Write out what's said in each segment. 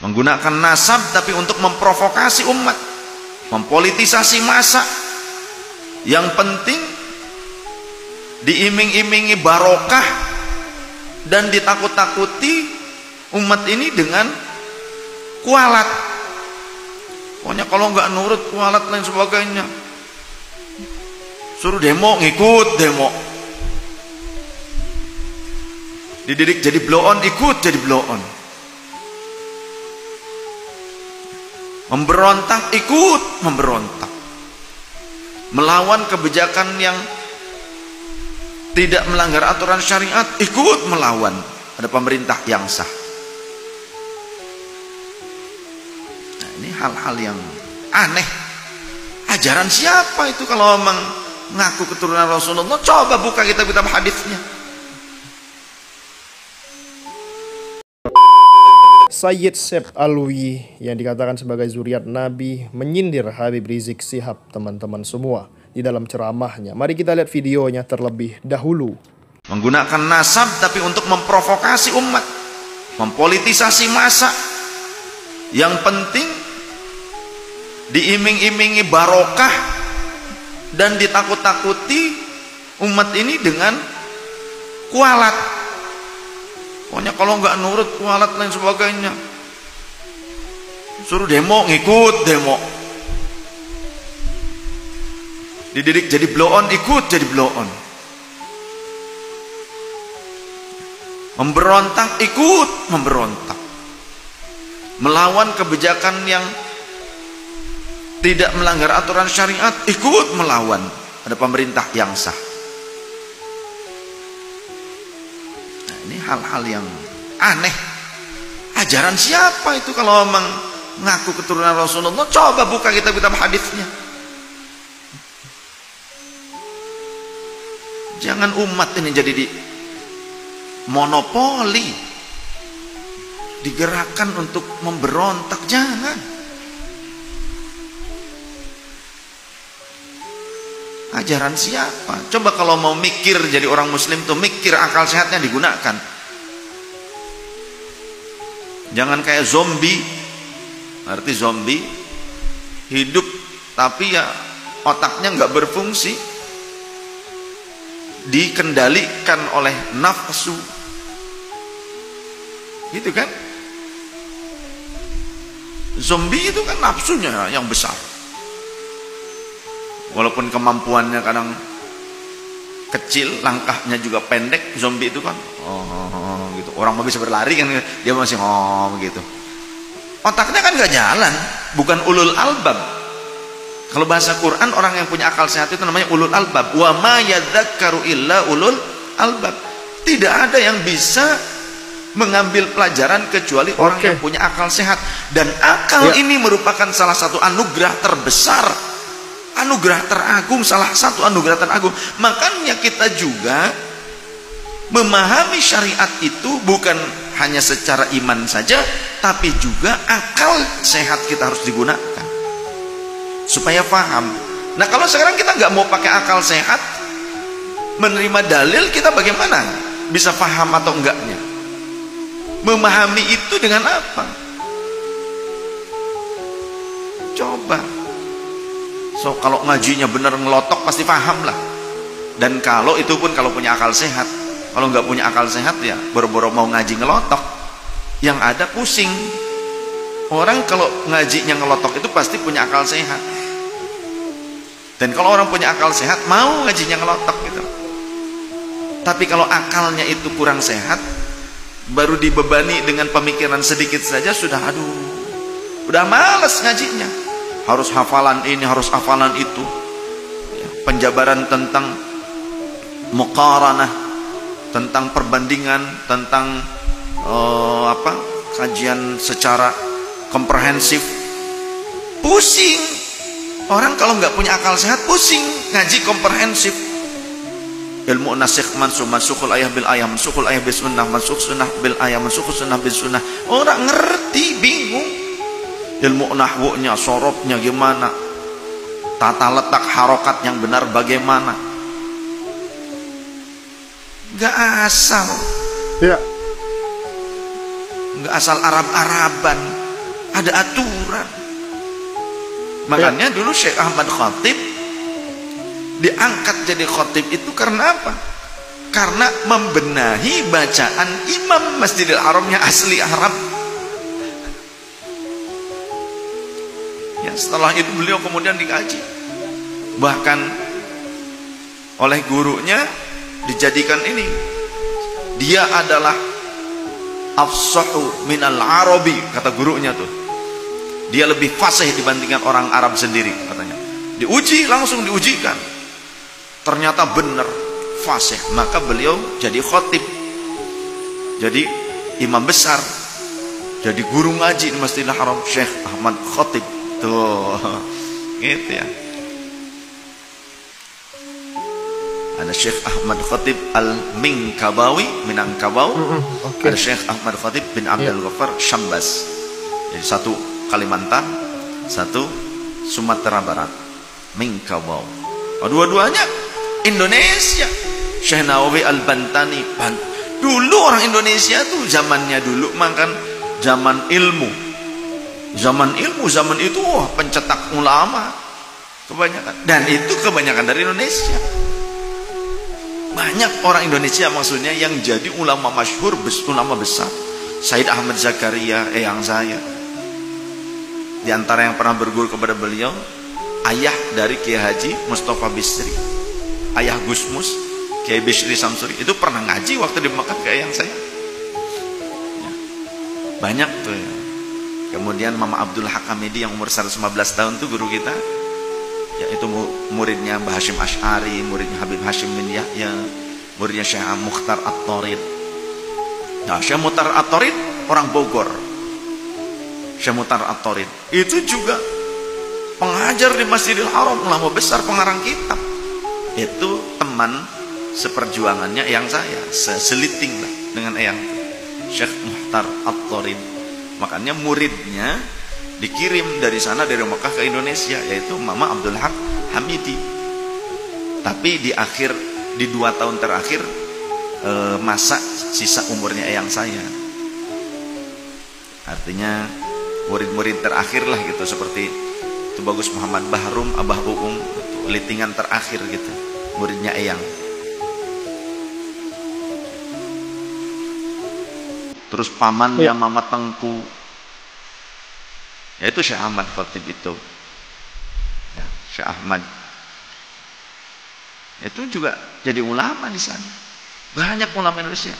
Menggunakan nasab tapi untuk memprovokasi umat, mempolitisasi massa. Yang penting diiming-imingi barokah dan ditakut-takuti umat ini dengan kualat. Pokoknya kalau nggak nurut kualat lain sebagainya, suruh demo ngikut demo, dididik jadi blow on ikut jadi blow on, memberontak ikut memberontak, melawan kebijakan yang tidak melanggar aturan syariat ikut melawan. Ada pemerintah yang sah. Nah, ini hal-hal yang aneh. Ajaran siapa itu kalau memang ngaku keturunan Rasulullah? Coba buka kitab-kitab hadisnya. Sayyid Saif Alwi yang dikatakan sebagai zuriat Nabi menyindir Habib Rizik Syihab, teman-teman semua, di dalam ceramahnya. Mari kita lihat videonya terlebih dahulu. Menggunakan nasab tapi untuk memprovokasi umat, mempolitisasi massa. Yang penting diiming-imingi barokah dan ditakut-takuti umat ini dengan kualat. Pokoknya kalau nggak nurut kualat lain sebagainya, suruh demo ngikut demo, dididik jadi blow on ikut jadi blow on, memberontak ikut memberontak, melawan kebijakan yang tidak melanggar aturan syariat ikut melawan. Ada pemerintah yang sah. Nah, ini hal-hal yang aneh. Ajaran siapa itu kalau memang ngaku keturunan Rasulullah? Coba buka kitab-kitab hadisnya. Jangan umat ini jadi monopoli, digerakkan untuk memberontak. Jangan. Ajaran siapa? Coba kalau mau mikir jadi orang muslim tuh mikir, akal sehatnya digunakan. Jangan kayak zombie. Arti zombie hidup tapi ya otaknya nggak berfungsi, dikendalikan oleh nafsu, gitu kan? Zombie itu kan nafsunya yang besar. Walaupun kemampuannya kadang kecil, langkahnya juga pendek, zombie itu kan gitu. Orang mau bisa berlari kan dia masih gitu. Otaknya kan nggak jalan, bukan ulul albab. Kalau bahasa Quran, orang yang punya akal sehat itu namanya ulul albab. Wa ma yadzakkaru illa ulul albab. Tidak ada yang bisa mengambil pelajaran kecuali orang yang punya akal sehat. Dan akal ini merupakan salah satu anugerah terbesar, anugerah teragung, salah satu anugerah teragung. Makanya kita juga memahami syariat itu bukan hanya secara iman saja, tapi juga akal sehat kita harus digunakan supaya paham. Nah, kalau sekarang kita nggak mau pakai akal sehat, menerima dalil, kita bagaimana bisa paham atau enggaknya? Memahami itu dengan apa? Coba. So, kalau ngajinya bener ngelotok pasti paham lah. Dan kalau itu pun kalau punya akal sehat. Kalau nggak punya akal sehat ya boro-boro mau ngaji ngelotok, yang ada pusing. Orang kalau ngajinya ngelotok itu pasti punya akal sehat. Dan kalau orang punya akal sehat mau ngajinya ngelotok gitu. Tapi kalau akalnya itu kurang sehat, baru dibebani dengan pemikiran sedikit saja sudah udah males ngajinya. Harus hafalan ini, harus hafalan itu. Penjabaran tentang muqaranah, tentang perbandingan, tentang kajian secara komprehensif. Pusing. Orang kalau nggak punya akal sehat pusing ngaji komprehensif. Ilmu nasikh mansukh, mansukhul ayah bil ayah, mansukhul ayah bis sunnah, mansukh sunnah bil ayah, mansukhul sunnah bis sunnah. Orang ngerti, bingung. Ilmu nahwunya, sorobnya gimana, tata letak harokat yang benar bagaimana. Nggak asal, nggak asal Arab-Araban. ada aturan. Makanya dulu Syekh Ahmad Khatib diangkat jadi khatib itu karena apa? Karena membenahi bacaan imam Masjidil Haramnya asli Arab. Ya, setelah itu beliau kemudian dikaji, bahkan oleh gurunya dijadikan ini, dia adalah afsahu minal arabi, kata gurunya tuh, dia lebih fasih dibandingkan orang Arab sendiri katanya. Diuji, langsung diujikan, ternyata benar fasih, maka beliau jadi khatib, jadi imam besar, jadi guru ngaji di Masjidil Haram, Syekh Ahmad Khatib tuh, gitu ya. Ada Syekh Ahmad Khatib Al-Minkabawi, Minangkabau. Ada Syekh Ahmad Khatib bin Abdul Ghaffar Syambas. Jadi satu Kalimantan, satu Sumatera Barat, Minangkabau. Dua-duanya Indonesia. Syekh Nawawi Al-Bantani. Dulu orang Indonesia tuh zamannya dulu makan zaman ilmu. Zaman itu pencetak ulama kebanyakan, dan itu kebanyakan dari Indonesia. Banyak orang Indonesia maksudnya yang jadi ulama masyhur, ulama besar. Said Ahmad Zakaria, eyang saya. Di antara yang pernah berguru kepada beliau, ayah dari Kiai Haji Mustafa Bisri, ayah Gusmus, Kiai Bisri Samsuri, itu pernah ngaji waktu di Mekah ke eyang saya. Ya. Banyak tuh ya. Kemudian Mama Abdul Hakamidi yang umur 115 tahun tuh guru kita, yaitu muridnya Mbah Hashim Ash'ari, muridnya Habib Hashim bin Yahya, muridnya Syekh Mukhtar At-Tarid. Nah, Syekh Mukhtar At-Tarid orang Bogor. Syekh Mukhtar At-Tarid itu juga pengajar di Masjidil Haram, ulama besar, pengarang kitab. Itu teman seperjuangannya eyang saya, seseliting lah dengan eyang Syekh Mukhtar At-Tarid. Makanya muridnya dikirim dari sana, dari Mekah ke Indonesia, yaitu Mama Abdul Haq Hamidi. Tapi di 2 tahun terakhir masa sisa umurnya eyang saya, artinya murid-murid terakhir lah gitu, seperti itu Bagus Muhammad Bahrum, Abah Uung, litingan terakhir gitu, muridnya eyang. Terus pamannya Mama Tengku, yaitu Syekh Ahmad Khatib itu ya, Syekh Ahmad itu juga jadi ulama di sana. Banyak ulama Indonesia,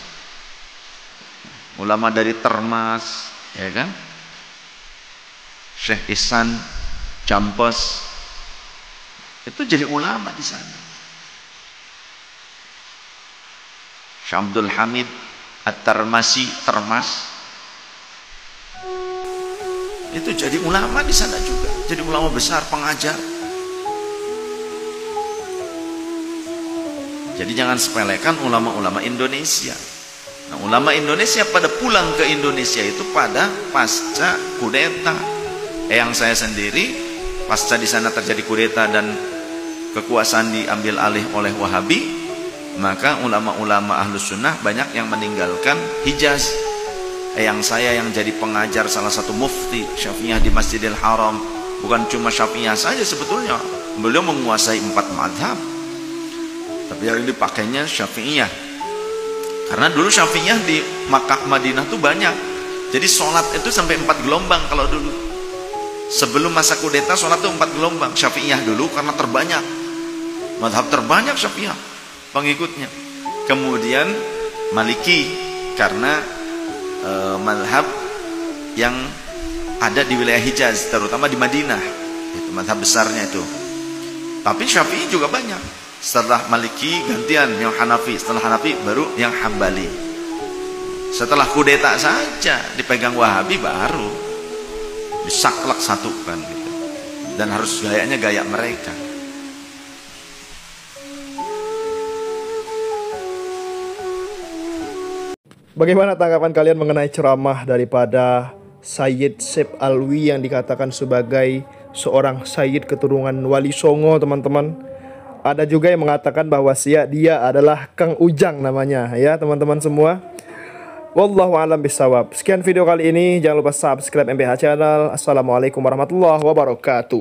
ulama dari Termas, ya kan, Syekh Ihsan Jampos itu jadi ulama di sana. Syekh Abdul Hamid At-Tarmasi, Termas, itu jadi ulama di sana juga, jadi ulama besar, pengajar. Jadi jangan sepelekan ulama-ulama Indonesia. Nah, ulama Indonesia pada pulang ke Indonesia itu pada pasca kudeta. Yang saya sendiri pasca di sana terjadi kudeta dan kekuasaan diambil alih oleh Wahabi, maka ulama-ulama Ahlus Sunnah banyak yang meninggalkan Hijaz. Yang saya yang jadi pengajar salah satu mufti Syafi'iyah di Masjidil Haram, bukan cuma Syafi'iyah saja sebetulnya, beliau menguasai 4 madhab, tapi yang dipakainya Syafi'iyah. Karena dulu Syafi'iyah di Makkah Madinah tuh banyak, jadi sholat itu sampai 4 gelombang. Kalau dulu sebelum masa kudeta, sholat tuh 4 gelombang. Syafi'iyah dulu karena terbanyak, madhab terbanyak Syafi'iyah pengikutnya. Kemudian Maliki karena madhab yang ada di wilayah Hijaz, terutama di Madinah, itu madhab besarnya itu. Tapi Syafi'i juga banyak. Setelah Maliki gantian yang Hanafi, setelah Hanafi baru yang Hambali. Setelah kudeta saja dipegang Wahabi, baru disaklek satu kan gitu. Dan harus gayanya gaya mereka. Bagaimana tanggapan kalian mengenai ceramah daripada Sayyid Syekh Alwi yang dikatakan sebagai seorang Sayyid keturunan Wali Songo, teman-teman? Ada juga yang mengatakan bahwa dia adalah Kang Ujang namanya, ya teman-teman semua. Wallahu a'lam bishawab. Sekian video kali ini. Jangan lupa subscribe MBH Channel. Assalamualaikum warahmatullahi wabarakatuh.